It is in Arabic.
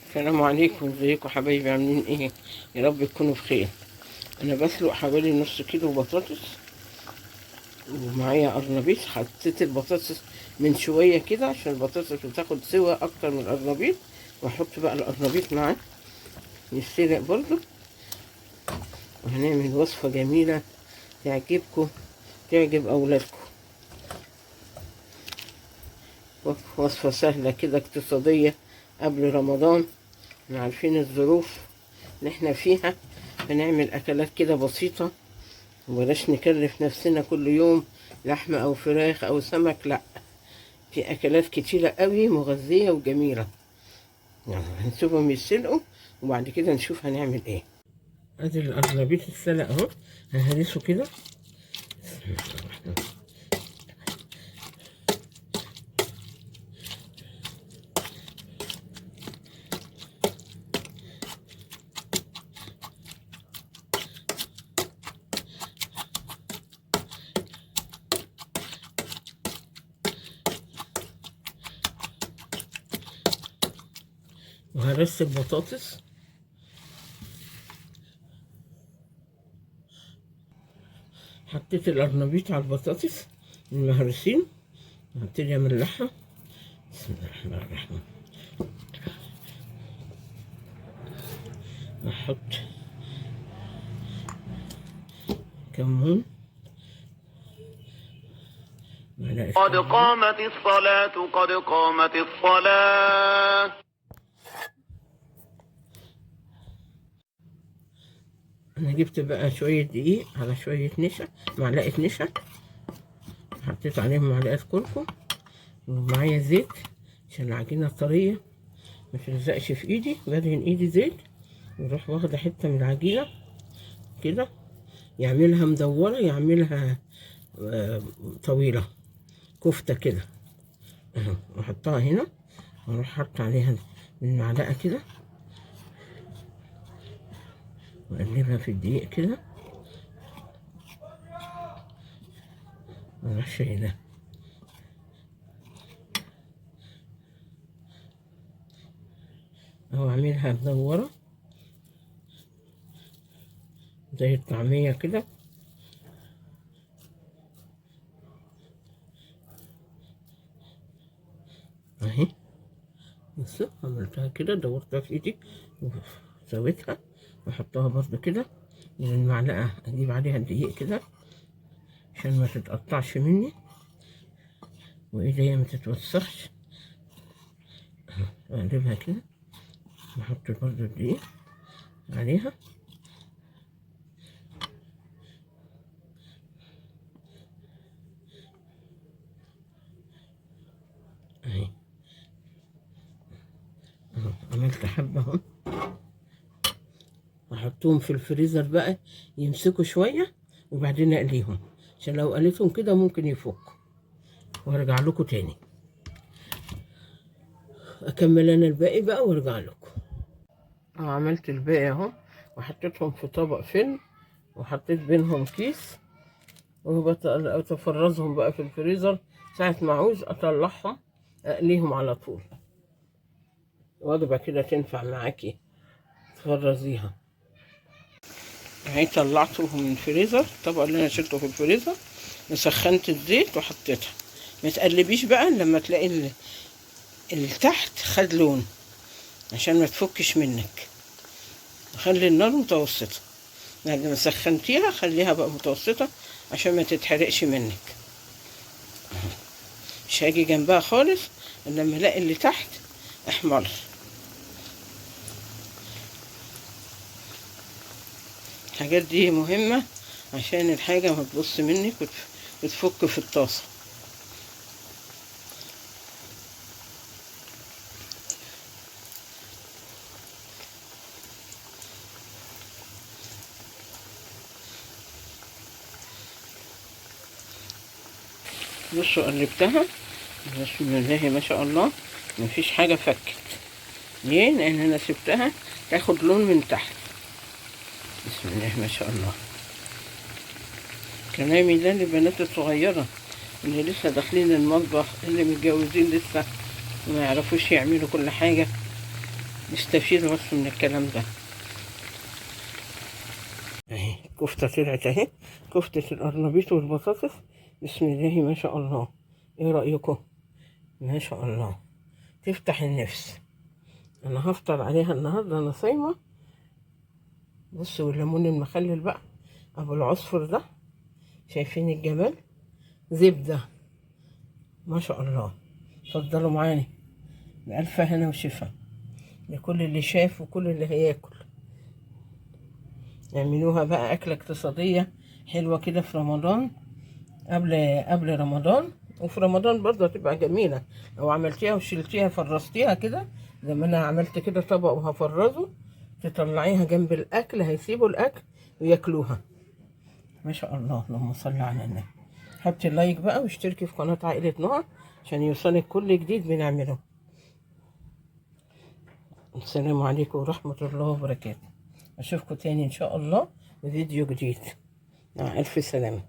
السلام عليكم، ازيكم حبايبي؟ عاملين ايه؟ يا رب تكونوا بخير. انا بسلق حوالي نص كيلو بطاطس ومعايا قرنبيط. حطيت البطاطس من شويه كده عشان البطاطس بتاخد سوا اكتر من القرنبيط، واحط بقى القرنبيط معاه يتسلق برضو. وهنعمل وصفه جميله تعجبكم، تعجب اولادكم. وصفه سهله كده اقتصاديه قبل رمضان. احنا عارفين الظروف اللي احنا فيها، بنعمل اكلات كده بسيطة وبلاش نكلف نفسنا كل يوم لحمة او فراخ او سمك. لا، في اكلات كتيرة قوي مغذية وجميلة. يعني هنسيبهم يتسلقوا وبعد كده نشوف هنعمل ايه. ادي القرنبيط اتسلق اهو، هنهرسه كده. وهرس البطاطس. حطيت القرنبيط على البطاطس المهروسين، هبتدي املحها. بسم الله الرحمن الرحيم. احط كمون، قد قامت الصلاة قد قامت الصلاة. انا جبت بقى شوية دقيق على شوية نشا، معلقة نشا، حطيت عليهم معلقة كركم، ومعايا زيت عشان العجينة طرية ما تلزقش في ايدي. بدهن ايدي زيت واروح واخدة حتة من العجينة كده، يعملها مدورة يعملها طويلة، كفتة كده اهو، واحطها هنا واروح حاطة عليها بالمعلقة كده واقلبها في الدقيق كده واروح شايلها اهو، اعملها مدورة زي الطعمية كده اهي. بص عملتها كده، دورتها في ايدي وسويتها واحطها برضه كده من المعلقة، اجيب عليها الدقيق كده عشان ما تتقطعش مني وايديا ما تتوسخش. اقلبها كده واحط برضه الدقيق عليها اهي اهو. عملت حبة اهو، احطهم في الفريزر بقى يمسكوا شوية وبعدين اقليهم، عشان لو قليتهم كده ممكن يفكوا. وارجع لكم تاني اكمل انا الباقي بقى وارجع لكم. عملت الباقي اهو وحطيتهم في طبق فيلم وحطيت بينهم كيس، وبتفرزهم بقى في الفريزر. ساعة ما عاوز اطلعهم اقليهم على طول. وجبة كده تنفع معاكي تفرزيها اهي. طلعته من الفريزر، الطبق اللي انا شلته في الفريزر، وسخنت الزيت وحطيتها. ما تقلبيش بقى لما تلاقي اللي تحت خد لون عشان ما تفكش منك. خلي النار متوسطة، بعد ما سخنتيها خليها بقى متوسطة عشان ما تتحرقش منك. مش هاجي جنبها خالص إلا لما الاقي اللي تحت احمر. الحاجات دي مهمة عشان الحاجة ما تبص منك وتفك في الطاسة. بصوا قلبتها، بسم الله ما شاء الله مفيش حاجة فكت. ليه؟ لأن أنا سبتها تاخد لون من تحت. بسم الله ما شاء الله. كلامي ده للبنات الصغيرة اللي لسه داخلين المطبخ، اللي متجوزين لسه وما يعرفوش يعملوا كل حاجة. نستفيد بس من الكلام ده. اهي كفتة طلعت اهي، كفتة القرنبيط والبطاطس. بسم الله ما شاء الله. ايه رأيكم؟ ما شاء الله، تفتح النفس. انا هفطر عليها النهارده، انا صايمة. بصوا والليمون المخلل بقى ابو العصفر ده، شايفين الجمال؟ زبدة ما شاء الله. اتفضلوا معانا، بألف هنا وشفا لكل اللي شاف وكل اللي هياكل. يعملوها بقى أكلة اقتصادية حلوة كده في رمضان، قبل رمضان، وفي رمضان برضه هتبقى جميلة لو عملتيها وشلتيها فرستيها كده زي ما أنا عملت كده طبق وهفرزه، تطلعيها جنب الأكل هيسيبوا الأكل وياكلوها. ما شاء الله، اللهم صل على النبي. حطي اللايك بقى واشتركي في قناة عائلة نهى عشان يوصلك كل جديد بنعمله. السلام عليكم ورحمة الله وبركاته. أشوفكم تاني إن شاء الله بفيديو جديد. مع ألف سلامة.